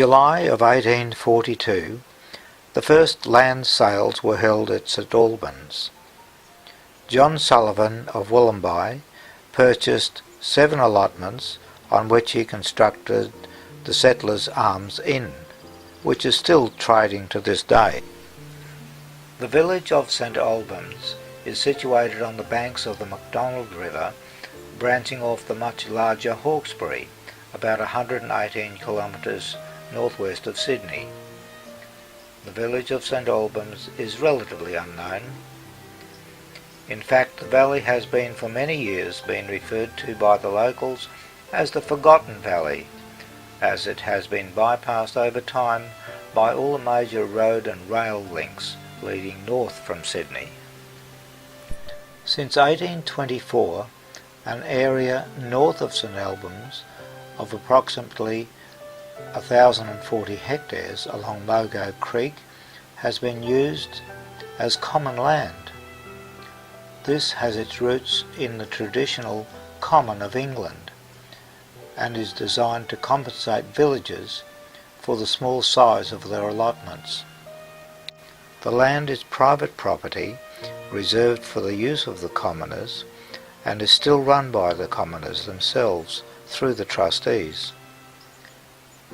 July of 1842, the first land sales were held at St Albans. John Sullivan of Wollombi purchased 7 allotments on which he constructed the Settlers' Arms Inn, which is still trading to this day. The village of St Albans is situated on the banks of the MacDonald River, branching off the much larger Hawkesbury, about 118 kilometres northwest of Sydney. The village of St Albans is relatively unknown. In fact, the valley has been for many years been referred to by the locals as the Forgotten Valley, as it has been bypassed over time by all the major road and rail links leading north from Sydney. Since 1824, an area north of St Albans of approximately 1,040 hectares along Logo Creek has been used as common land. This has its roots in the traditional common of England and is designed to compensate villages for the small size of their allotments. The land is private property reserved for the use of the commoners and is still run by the commoners themselves through the trustees.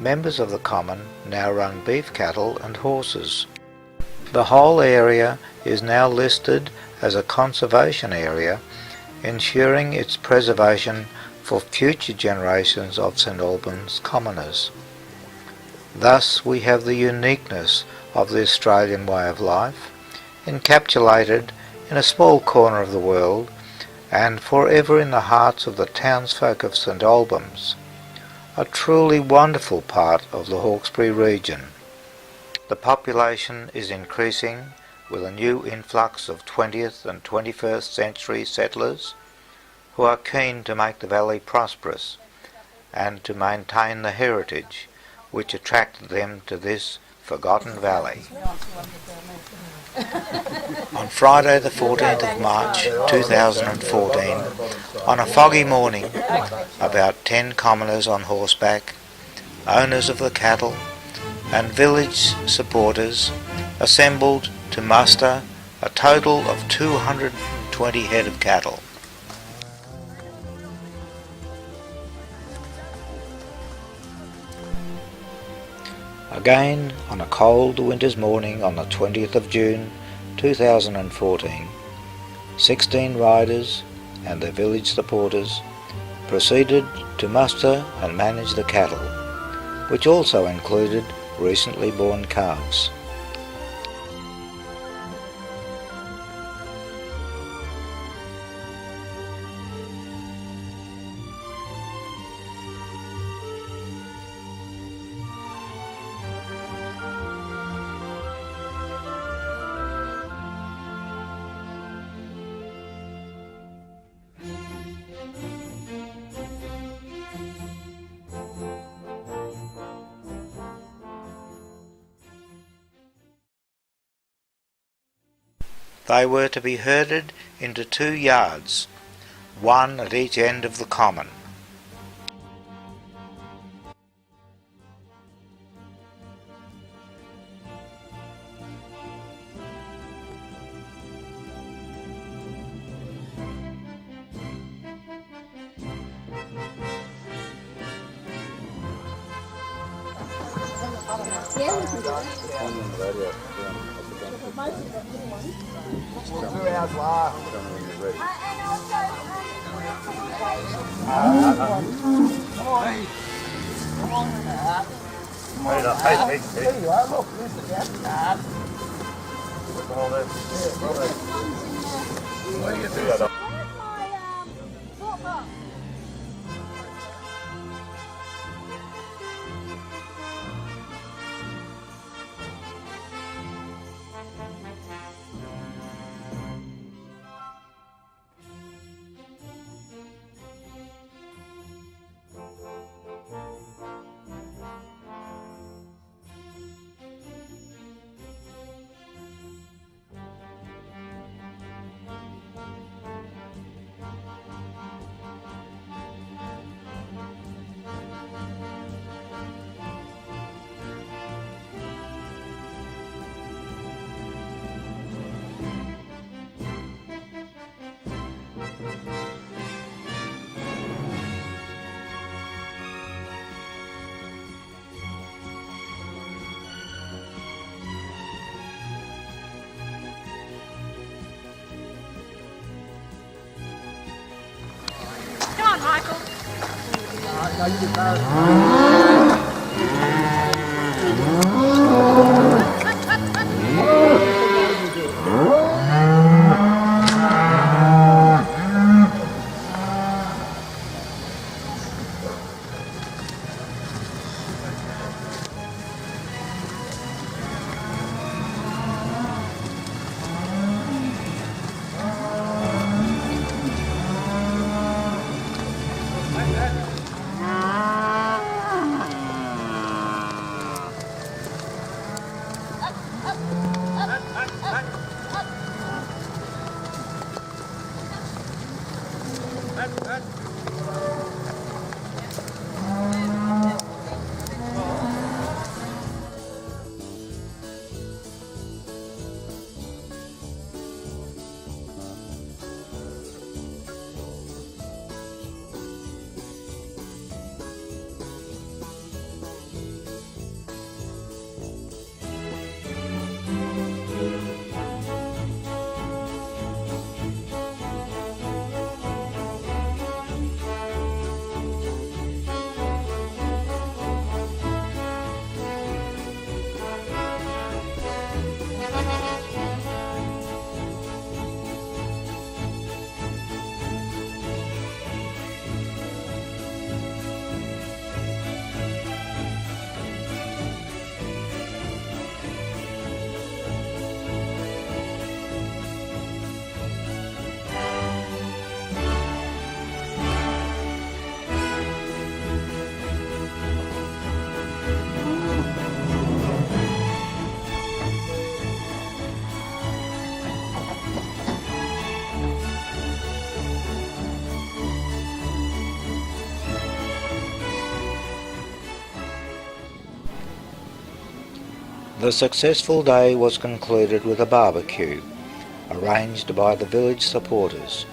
Members of the common now run beef cattle and horses. The whole area is now listed as a conservation area, ensuring its preservation for future generations of St Albans commoners. Thus we have the uniqueness of the Australian way of life, encapsulated in a small corner of the world and forever in the hearts of the townsfolk of St Albans, a truly wonderful part of the Hawkesbury region. The population is increasing with a new influx of 20th and 21st century settlers who are keen to make the valley prosperous and to maintain the heritage which attracted them to this forgotten valley. On Friday the 14th of March 2014, on a foggy morning, about 10 commoners on horseback, owners of the cattle and village supporters assembled to muster a total of 220 head of cattle. Again, on a cold winter's morning on the 20th of June 2014, 16 riders and their village supporters proceeded to muster and manage the cattle, which also included recently born calves. They were to be herded into 2 yards, one at each end of the common. The successful day was concluded with a barbecue, arranged by the village supporters.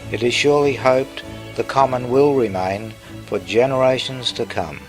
It is surely hoped the common will remain for generations to come.